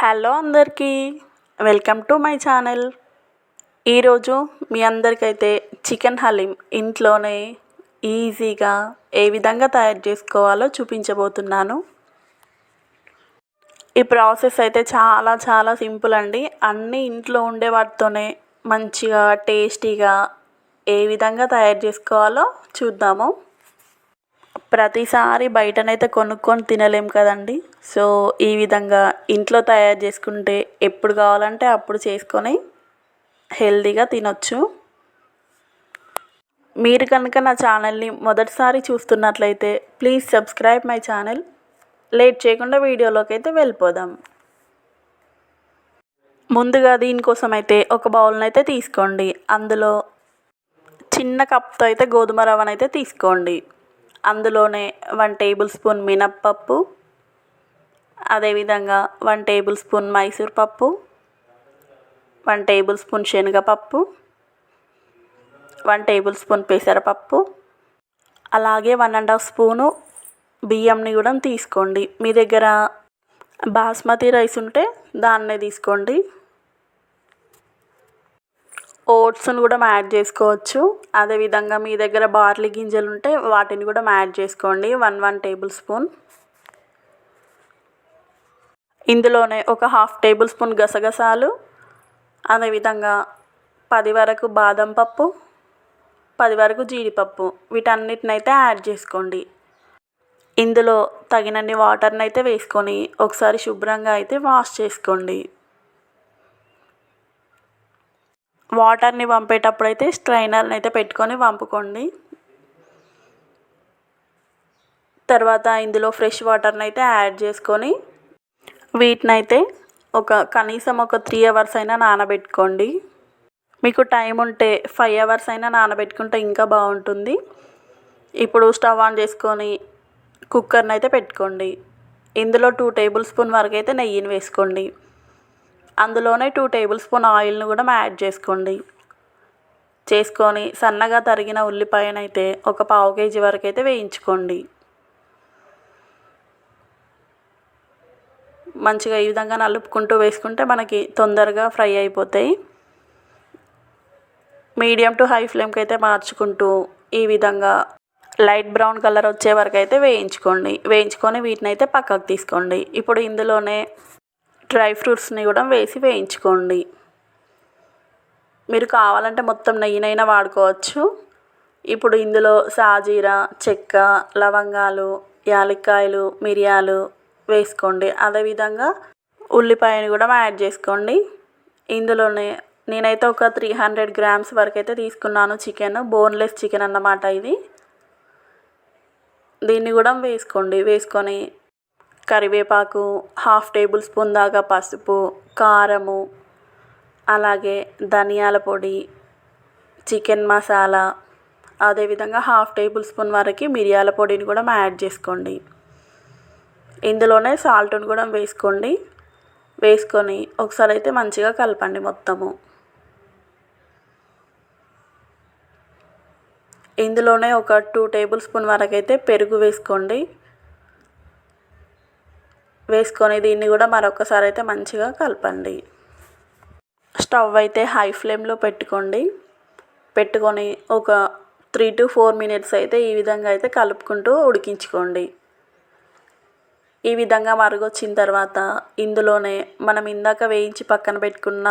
Hello అందరికీ, welcome to my channel. ఈరోజు మీ అందరికైతే chicken haleem ఇంట్లోనే ఈజీగా ఏ విధంగా తయారు చేసుకోవాలో చూపించబోతున్నాను. ఈ ప్రాసెస్ అయితే చాలా చాలా సింపుల్ అండి. అన్నీ ఇంట్లో ఉండే వాటితోనే మంచిగా టేస్టీగా ఏ విధంగా తయారు చేసుకోవాలో చూద్దాము. ప్రతిసారి బయటనైతే కొనుక్కొని తినలేం కదండి. సో ఈ విధంగా ఇంట్లో తయారు చేసుకుంటే ఎప్పుడు కావాలంటే అప్పుడు చేసుకొని హెల్తీగా తినొచ్చు. మీరు కనుక నా ఛానల్ని మొదటిసారి చూస్తున్నట్లయితే please subscribe my channel. Late చేయకుండా వీడియోలోకి అయితే వెళ్ళిపోదాం. ముందుగా దీనికోసం అయితే ఒక బౌల్ని అయితే తీసుకోండి. అందులో చిన్న కప్తో అయితే గోధుమ రవ్వనైతే తీసుకోండి. అందులోనే 1 టేబుల్ స్పూన్ మినప్పప్పు, అదేవిధంగా 1 టేబుల్ స్పూన్ మైసూర్ పప్పు, 1 టేబుల్ స్పూన్ శనగపప్పు, 1 టేబుల్ స్పూన్ పెసరపప్పు, అలాగే 1½ స్పూను బియ్యంని కూడా తీసుకోండి. మీ దగ్గర బాస్మతి రైస్ ఉంటే దాన్నే తీసుకోండి. ఓట్స్ని కూడా యాడ్ చేసుకోవచ్చు. అదేవిధంగా మీ దగ్గర బార్లీ గింజలు ఉంటే వాటిని కూడా యాడ్ చేసుకోండి. 1 టేబుల్ స్పూన్. ఇందులోనే ఒక 1/2 టేబుల్ స్పూన్ గసగసాలు, అదేవిధంగా 10 వరకు బాదం పప్పు, 10 వరకు జీడిపప్పు, వీటన్నిటిని అయితే యాడ్ చేసుకోండి. ఇందులో తగినన్ని వాటర్ని అయితే వేసుకొని ఒకసారి శుభ్రంగా అయితే వాష్ చేసుకోండి. వాటర్ని వంపేటప్పుడు అయితే స్ట్రైనర్ని అయితే పెట్టుకొని వంపుకోండి. తర్వాత ఇందులో ఫ్రెష్ వాటర్ని అయితే యాడ్ చేసుకొని వీటినైతే కనీసం ఒక 3 అవర్స్ అయినా నానబెట్టుకోండి. మీకు టైం ఉంటే 5 అవర్స్ అయినా నానబెట్టుకుంటే ఇంకా బాగుంటుంది. ఇప్పుడు స్టవ్ ఆన్ చేసుకొని కుక్కర్ని అయితే పెట్టుకోండి. ఇందులో 2 టేబుల్ స్పూన్ వరకు అయితే నెయ్యిని వేసుకోండి. అందులోనే 2 టేబుల్ స్పూన్ ఆయిల్ని కూడా యాడ్ చేసుకొని సన్నగా తరిగిన ఉల్లిపాయనైతే ఒక 1/2 కేజీ వరకు అయితే వేయించుకోండి. మంచిగా ఈ విధంగా నలుపుకుంటూ వేసుకుంటే మనకి తొందరగా ఫ్రై అయిపోతాయి. మీడియం టు హై ఫ్లేమ్కి అయితే మార్చుకుంటూ ఈ విధంగా లైట్ బ్రౌన్ కలర్ వచ్చే వరకు అయితే వేయించుకొని వీటిని అయితే పక్కకు తీసుకోండి. ఇప్పుడు ఇందులోనే డ్రై ఫ్రూట్స్ని కూడా వేసి వేయించుకోండి. మీరు కావాలంటే మొత్తం నెయ్యినైనా వాడుకోవచ్చు. ఇప్పుడు ఇందులో సాజీరా, చెక్క, లవంగాలు, యాలక్కాయలు, మిరియాలు వేసుకోండి. అదేవిధంగా ఉల్లిపాయని కూడా యాడ్ చేసుకోండి. ఇందులోనే నేనైతే ఒక 300 గ్రామ్స్ వరకు అయితే తీసుకున్నాను చికెన్, బోన్లెస్ చికెన్ అన్నమాట ఇది. దీన్ని కూడా వేసుకొని కరివేపాకు, 1/2 టేబుల్ స్పూన్ దాకా పసుపు, కారము, అలాగే ధనియాల పొడి, చికెన్ మసాలా, అదేవిధంగా 1/2 టేబుల్ స్పూన్ వరకు మిరియాల పొడిని కూడా యాడ్ చేసుకోండి. ఇందులోనే సాల్ట్ని కూడా వేసుకొని ఒకసారి అయితే మంచిగా కలపండి మొత్తము. ఇందులోనే ఒక 2 టేబుల్ స్పూన్ వరకు అయితే పెరుగు వేసుకొని దీన్ని కూడా మరొకసారి అయితే మంచిగా కలపండి. స్టవ్ అయితే హై ఫ్లేమ్లో పెట్టుకొని ఒక 3 to 4 మినిట్స్ అయితే ఈ విధంగా అయితే కలుపుకుంటూ ఉడికించుకోండి. ఈ విధంగా మరుగొచ్చిన తర్వాత ఇందులోనే మనం ఇందాక వేయించి పక్కన పెట్టుకున్న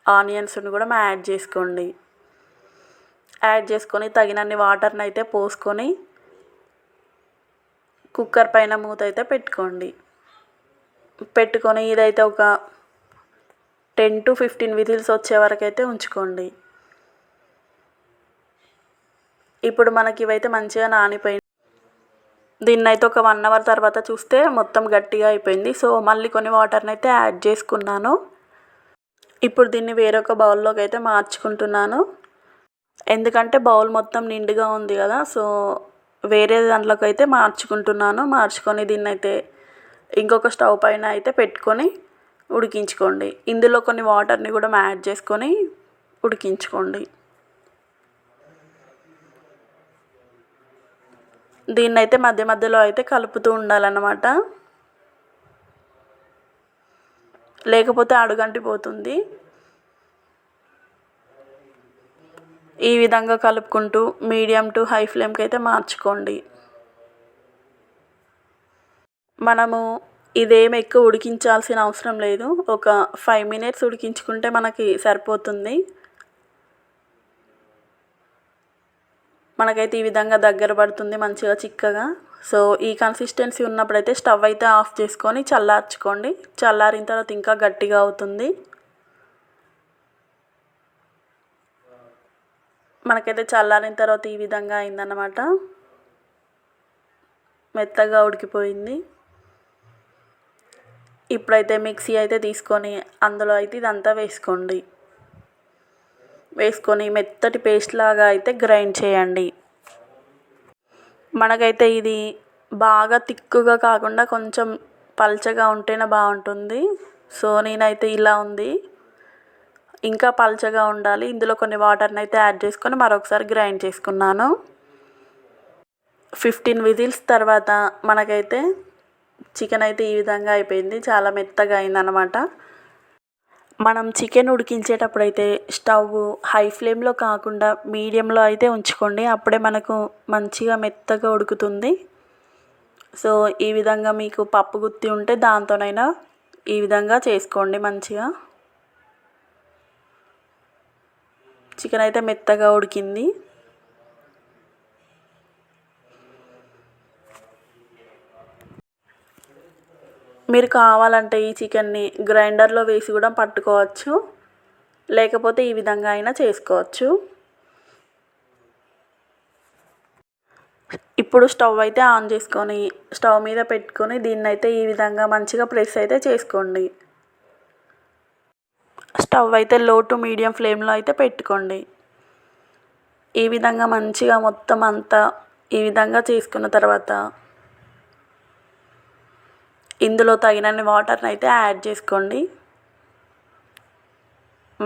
ఆనియన్స్ని కూడా యాడ్ చేసుకొని తగినన్ని వాటర్ని అయితే పోసుకొని కుక్కర్ పైన మూత అయితే పెట్టుకొని ఇదైతే ఒక 10 to 15 విజిల్స్ వచ్చే వరకు అయితే ఉంచుకోండి. ఇప్పుడు మనకి ఇవైతే మంచిగా నానిపోయింది. దీన్నైతే ఒక 1 అవర్ తర్వాత చూస్తే మొత్తం గట్టిగా అయిపోయింది. సో మళ్ళీ కొన్ని వాటర్ని అయితే యాడ్ చేసుకున్నాను. ఇప్పుడు దీన్ని వేరొక బౌల్లోకి అయితే మార్చుకుంటున్నాను. ఎందుకంటే బౌల్ మొత్తం నిండుగా ఉంది కదా, సో వేరే దాంట్లోకి అయితే మార్చుకొని దీన్నైతే ఇంకొక స్టవ్ పైన అయితే పెట్టుకొని ఉడికించుకోండి. ఇందులో కొన్ని వాటర్ని కూడా యాడ్ చేసుకొని ఉడికించుకోండి. దీన్నైతే మధ్య మధ్యలో అయితే కలుపుతూ ఉండాలన్నమాట. లేకపోతే అడుగంటిపోతుంది. ఈ విధంగా కలుపుకుంటూ మీడియం టు హై ఫ్లేమ్కి అయితే మార్చుకోండి. మనము ఇదేం ఎక్కువ ఉడికించాల్సిన అవసరం లేదు. ఒక 5 మినిట్స్ ఉడికించుకుంటే మనకి సరిపోతుంది. మనకైతే ఈ విధంగా దగ్గర పడుతుంది మంచిగా చిక్కగా. సో ఈ కన్సిస్టెన్సీ ఉన్నప్పుడైతే స్టవ్ అయితే ఆఫ్ చేసుకొని చల్లార్చుకోండి. చల్లారిన తర్వాత ఇంకా గట్టిగా అవుతుంది. మనకైతే చల్లారిన తర్వాత ఈ విధంగా అయిందన్నమాట. మెత్తగా ఉడికిపోయింది. ఇప్పుడైతే మిక్సీ అయితే తీసుకొని అందులో అయితే ఇదంతా వేసుకొని మెత్తటి పేస్ట్ లాగా అయితే గ్రైండ్ చేయండి. మనకైతే ఇది బాగా తిక్కుగా కాకుండా కొంచెం పల్చగా ఉంటేనే బాగుంటుంది. సో నేనైతే ఇలా ఉంది. ఇంకా పల్చగా ఉండాలి. ఇందులో కొన్ని వాటర్ని అయితే యాడ్ చేసుకొని మరొకసారి గ్రైండ్ చేసుకున్నాను. 15 విజిల్స్ తర్వాత మనకైతే చికెన్ అయితే ఈ విధంగా అయిపోయింది. చాలా మెత్తగా అయిందన్నమాట. మనం చికెన్ ఉడికించేటప్పుడు అయితే స్టవ్ హై ఫ్లేమ్లో కాకుండా మీడియంలో అయితే ఉంచుకోండి. అప్పుడే మనకు మంచిగా మెత్తగా ఉడుకుతుంది. సో ఈ విధంగా మీకు పప్పు గుత్తి ఉంటే దాంతోనైనా ఈ విధంగా చేసుకోండి. మంచిగా చికెన్ అయితే మెత్తగా ఉడికింది. మీరు కావాలంటే ఈ చికెన్ని గ్రైండర్లో వేసి కూడా పట్టుకోవచ్చు. లేకపోతే ఈ విధంగా అయినా చేసుకోవచ్చు. ఇప్పుడు స్టవ్ అయితే ఆన్ చేసుకొని స్టవ్ మీద పెట్టుకొని దీన్నైతే ఈ విధంగా మంచిగా ప్రెస్ అయితే చేసుకోండి. స్టవ్ అయితే లో టు మీడియం ఫ్లేమ్లో అయితే పెట్టుకోండి. ఈ విధంగా మంచిగా మొత్తం అంతా ఈ విధంగా చేసుకున్న తర్వాత ఇందులో తగినన్ని వాటర్ని అయితే యాడ్ చేసుకోండి.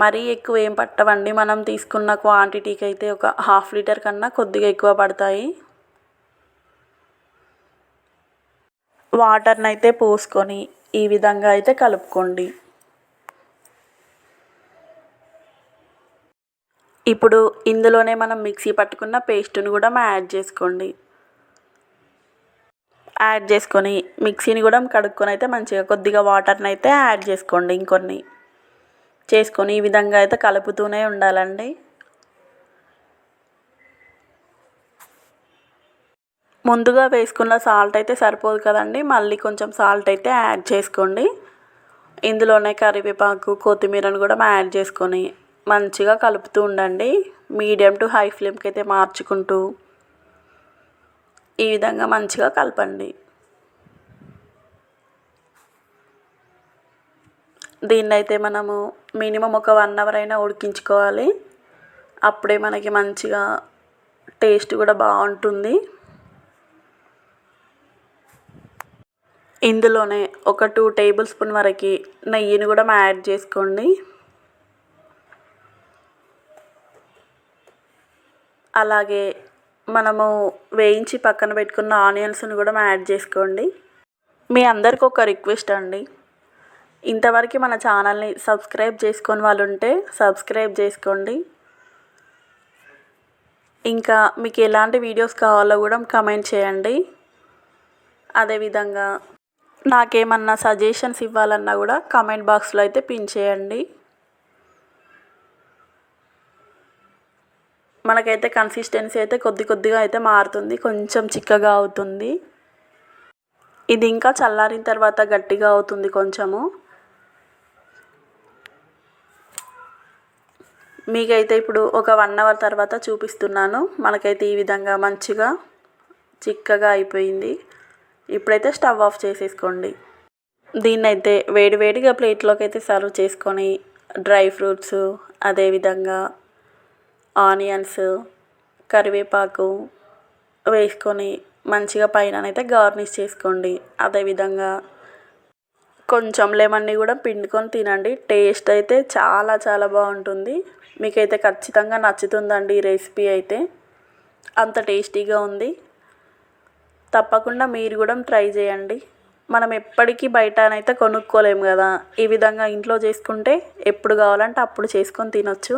మరీ ఎక్కువ ఏం పట్టవండి. మనం తీసుకున్న క్వాంటిటీకి అయితే ఒక 1/2 లీటర్ కన్నా కొద్దిగా ఎక్కువ పడతాయి. వాటర్ని అయితే పోసుకొని ఈ విధంగా అయితే కలుపుకోండి. ఇప్పుడు ఇందులోనే మనం మిక్సీ పట్టుకున్న పేస్ట్ని కూడా యాడ్ చేసుకోండి. యాడ్ చేసుకొని మిక్సీని కూడా కడుక్కొని అయితే మంచిగా కొద్దిగా వాటర్ని అయితే యాడ్ చేసుకోండి. ఇంకొన్ని చేసుకొని ఈ విధంగా అయితే కలుపుతూనే ఉండాలండి. ముందుగా వేసుకున్న సాల్ట్ అయితే సరిపోదు కదండి. మళ్ళీ కొంచెం సాల్ట్ అయితే యాడ్ చేసుకోండి. ఇందులోనే కరివేపాకు కొత్తిమీరను కూడా యాడ్ చేసుకొని మంచిగా కలుపుతూ ఉండండి. మీడియం టు హై ఫ్లేమ్కి అయితే మార్చుకుంటూ ఈ విధంగా మంచిగా కలపండి. దీన్నైతే మనము మినిమం ఒక 1 అవర్ అయినా ఉడికించుకోవాలి. అప్పుడే మనకి మంచిగా టేస్ట్ కూడా బాగుంటుంది. ఇందులోనే ఒక 2 టేబుల్ స్పూన్ వరకు నెయ్యిని కూడా యాడ్ చేసుకోండి. అలాగే మనము వేయించి పక్కన పెట్టుకున్న ఆనియన్స్ని కూడా యాడ్ చేసుకోండి. మీ అందరికీ ఒక రిక్వెస్ట్ అండి, ఇంతవరకు మన ఛానల్ని సబ్స్క్రైబ్ చేసుకొని వాళ్ళు ఉంటే సబ్స్క్రైబ్ చేసుకోండి. ఇంకా మీకు ఎలాంటి వీడియోస్ కావాలో కూడా కమెంట్ చేయండి. అదేవిధంగా నాకేమన్నా సజెషన్స్ ఇవ్వాలన్నా కూడా కామెంట్ బాక్స్లో అయితే పిన్ చేయండి. మనకైతే కన్సిస్టెన్సీ అయితే కొద్దిగా అయితే మారుతుంది. కొంచెం చిక్కగా అవుతుంది. ఇది ఇంకా చల్లారిన తర్వాత గట్టిగా అవుతుంది కొంచెము. మీకైతే ఇప్పుడు ఒక 1 అవర్ తర్వాత చూపిస్తున్నాను. మనకైతే ఈ విధంగా మంచిగా చిక్కగా అయిపోయింది. ఇప్పుడైతే స్టవ్ ఆఫ్ చేసేసుకోండి. దీన్నైతే వేడివేడిగా ప్లేట్లోకి అయితే సర్వ్ చేసుకొని డ్రై ఫ్రూట్స్, అదేవిధంగా ఆనియన్స్, కరివేపాకు వేసుకొని మంచిగా పైననైతే గార్నిష్ చేసుకోండి. అదేవిధంగా కొంచెం లెమన్ని కూడా పిండుకొని తినండి. టేస్ట్ అయితే చాలా చాలా బాగుంటుంది. మీకైతే ఖచ్చితంగా నచ్చుతుందండి ఈ రెసిపీ అయితే. అంత టేస్టీగా ఉంది. తప్పకుండా మీరు కూడా ట్రై చేయండి. మనం ఎప్పటికీ బయటనైతే కొనుక్కోలేము కదా. ఈ విధంగా ఇంట్లో చేసుకుంటే ఎప్పుడు కావాలంటే అప్పుడు చేసుకొని తినొచ్చు.